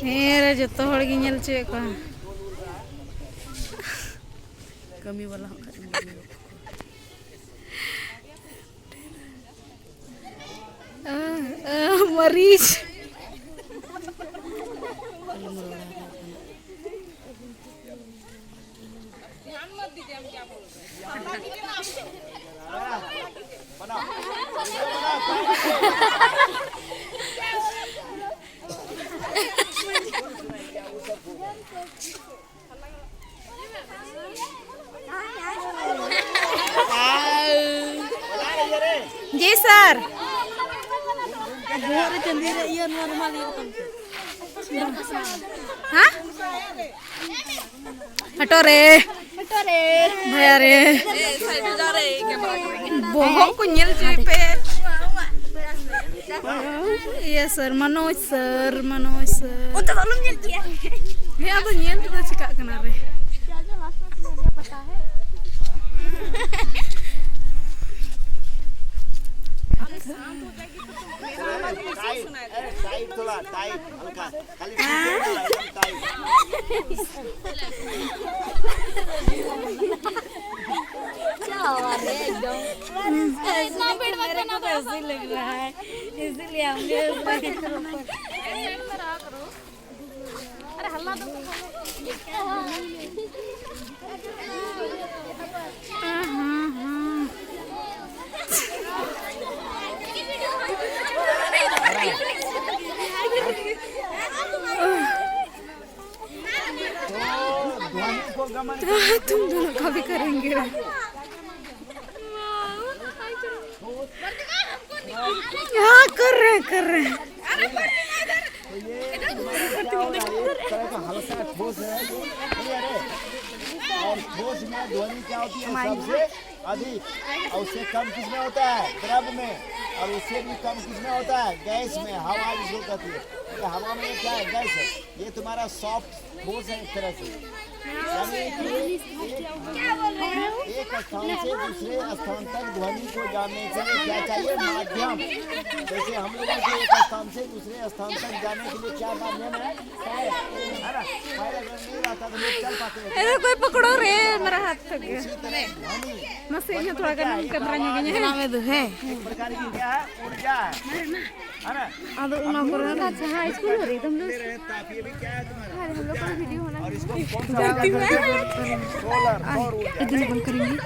मेरे जतो हड़ गी नेल चे को कमी वाला मरीज जी सर हाँ हटो रे भैया रे बहुत कुछ पे ये सर मनोज सर भैया तो नील तो चिका कना रे टाइट थोड़ा टाइट हल्का खाली टाइट इतना भीड़ मत बना तो ऐसे लग रहा है इसलिए हमने अरे हल्ला तो तुम दोनों का भी करेंगे हाँ कर रहे हैं हल्का ठोस है और ठोस में ध्वनि क्या होती है सबसे अधिक और उससे कम किसमें होता है द्रव में और उससे भी कम किसमें होता है गैस में हवा जिसको कहती है तो हवा में क्या है गैस है ये तुम्हारा सॉफ्ट ठोस है एक तरह से एक स्थान से दूसरे स्थान तक ध्वनि को जाने के लिए क्या चाहिए माध्यम जैसे हम लोगों को एक स्थान से दूसरे स्थान तक जाने के लिए क्या माध्यम है अगर नहीं रहता तो लोग चल पाते हैं अरे कोई पकड़ो रे मेरा हाथ थक गया मशीन थोड़ा गरम कर रही है में दो है एक प्रकार की क्या है ऊर्जा है ना अब उन पर अच्छा हाई स्कूल हो रही तुम लोग ये भी क्या है तुम्हारा हम लोग का वीडियो होना और इसको कौन सा सोलर सौर ऊर्जा इधर बंद करेंगे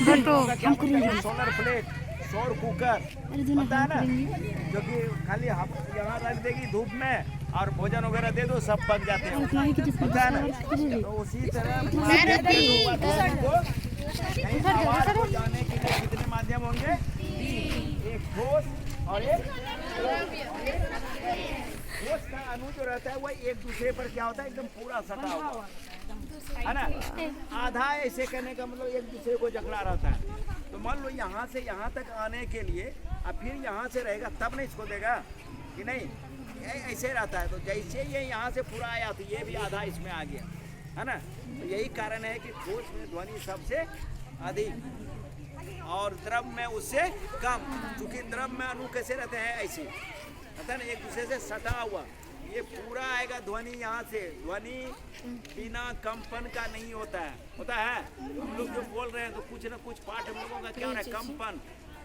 हटो हम करेंगे सोलर प्लेट सौर कुकर पता है ना जो कि खाली यहाँ रख देगी धूप में और भोजन वगैरह दे दो सब पक जाते हैं पता है ना तो उसी तरह आवाज को जाने के लिए कितने माध्यम होंगे एक ठोस और एक ठोस का अणु जो रहता है वो एक दूसरे पर क्या होता है एकदम पूरा सटा हुआ है ना आधा ऐसे करने का मतलब एक दूसरे को जकड़ा रहता है तो मान लो यहाँ से यहाँ तक आने के लिए अब फिर यहाँ से रहेगा तब नहीं इसको देगा कि नहीं ऐसे रहता है तो जैसे ये यहाँ से पूरा आया तो ये भी आधा इसमें आ गया है ना तो यही कारण है कि ठोस में ध्वनि सबसे अधिक और द्रव में उससे कम क्योंकि द्रव में अणु कैसे रहते हैं ऐसे पता ना एक दूसरे से सटा हुआ ये पूरा आएगा ध्वनि यहाँ से ध्वनि बिना कंपन का नहीं होता है हम लोग जो बोल रहे हैं तो कुछ ना कुछ पार्ट हम लोगों का क्या हो रहा है कंपन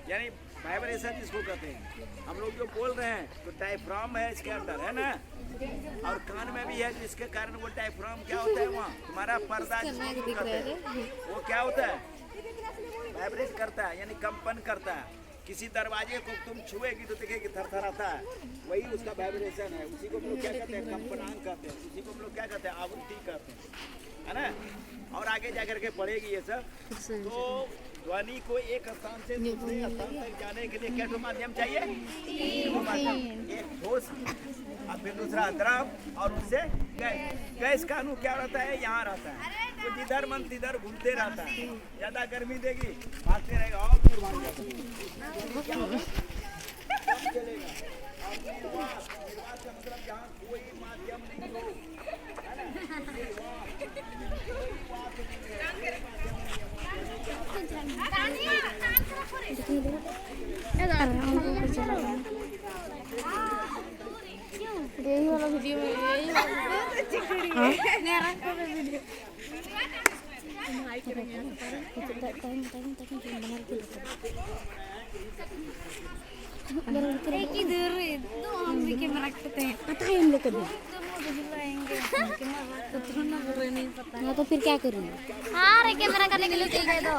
यानी वाइब्रेशन जिसको कहते हैं हम लोग जो बोल रहे हैं तो डायफ्राम है इसके अंदर है ना और कान में भी है जिसके कारण वो डायफ्राम क्या होता है वहाँ तुम्हारा पर्दा जिसको कहते हैं वो क्या होता है वाइब्रेट करता है यानी कंपन करता है किसी दरवाजे को तुम छुएगी तो देखेगी थरथराता है वही उसका वाइब्रेशन है उसी को हम लोग क्या कहते हैं कंपनांक कहते हैं उसी को हम लोग क्या कहते हैं आवृत्ति कहते हैं है ना और आगे जाकर के पढ़ेगी ये सब तो ध्वनि को एक स्थान से दूसरे स्थान तक जाने के लिए क्या माध्यम चाहिए एक ठोस और फिर दूसरा द्रव और उससे गैस का अणु क्या रहता है यहाँ रहता है तो जिधर मन तिधर घूमते रहता है ज्यादा गर्मी देगी भागते रहेगा और दूर भाग जाएगा चलेगा और निर्वात का मतलब जहाँ कोई माध्यम नहीं हो है ना एक इधर तो हम भी कैमरा रखते हैं। पता है इन लोग को भी। नहीं पता। हाँ तो फिर क्या करूँगी? हाँ रे कैमरा करने के लिए चल गए तो।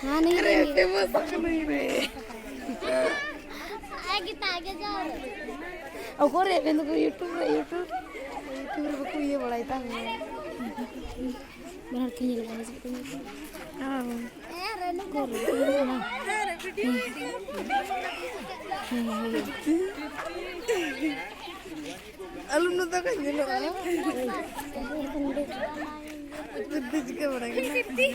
हाँ नहीं देंगे। कितना आगे जाओ। और को रे बेंदु को यूट्यूब को ये बड़ा था बना के नहीं लगाने से हां को अलुनु तो कहीं लो बुद्धि के बड़ा अजती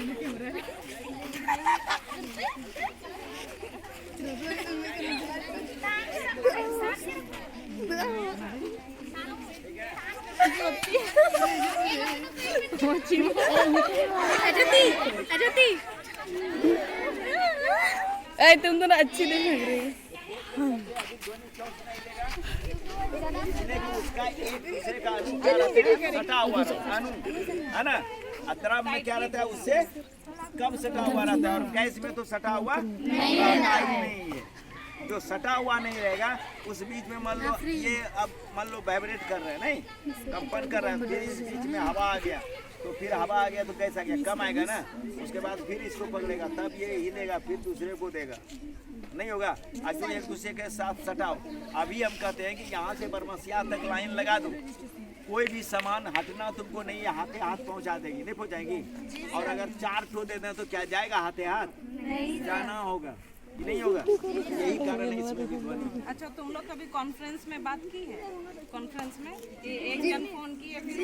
तुम तो ना अच्छी नहीं लग रही उसका एक दूसरे का अणु सटा हुआ अणु है ना। अतराब में क्या रहता है उससे कम सटा हुआ रहता है और गैस में तो सटा हुआ नहीं है। जो सटा हुआ नहीं रहेगा उस बीच में मान लो ये अब मान लो वाइब्रेट कर रहे हैं नहीं कंपन कर रहे हैं फिर इस बीच में हवा आ गया तो फिर हवा आ गया तो कैसा गया कम आएगा ना उसके बाद फिर इसको पकड़ेगा तब ये हिलेगा फिर दूसरे को देगा नहीं होगा। आज तो एक दूसरे के साथ सटाओ। अभी हम कहते हैं कि यहाँ से बरमसिया तक लाइन लगा दो कोई भी सामान हटना तुमको नहीं है हाथे हाथ पहुँचा देगी नहीं पहुँचाएगी और अगर 4 ठो दे दें तो क्या जाएगा हाथे हाथ जाना होगा नहीं होगा। यही कारण है इसमें भी ध्वनि। अच्छा तुम लोग कभी कॉन्फ्रेंस में बात की है? कॉन्फ्रेंस में एक जन फोन किए फिर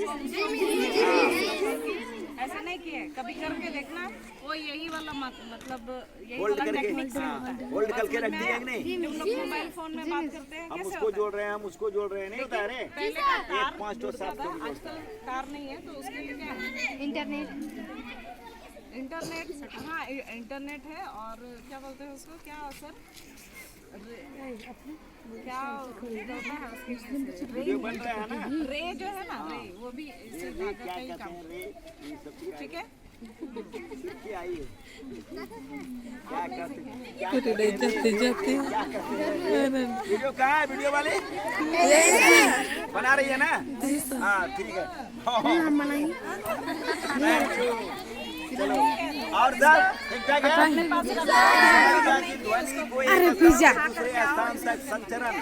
ऐसा नहीं किए कभी करके देखना वो यही वाला मतलब यही होल्ड वाला करके टेक्निक से होता है। होल्ड करके रख दिया कि नहीं तुम लोग मोबाइल फोन में बात करते हैं हम कैसे उसको जोड़ रहे हैं हम उसको जोड़ रहे हैं नहीं होता है रे पहले का तार 5 ठो 7 ठो आजकल तार नहीं है तो उसके लिए क्या है इंटरनेट हाँ इंटरनेट है और क्या बोलते हैं उसको क्या सर क्या होता है उसके वीडियो बन रहा है ना रे जो है ना रे वो भी इससे धागा का ही काम रे ये सब ठीक है क्या आई है क्या करते वीडियो कहाँ है वीडियो वाले बना रही है ना हाँ ठीक है थैंक यू चलो और सर ठीक ठाक है ध्वनि को एक दूसरे स्थान तक संचरण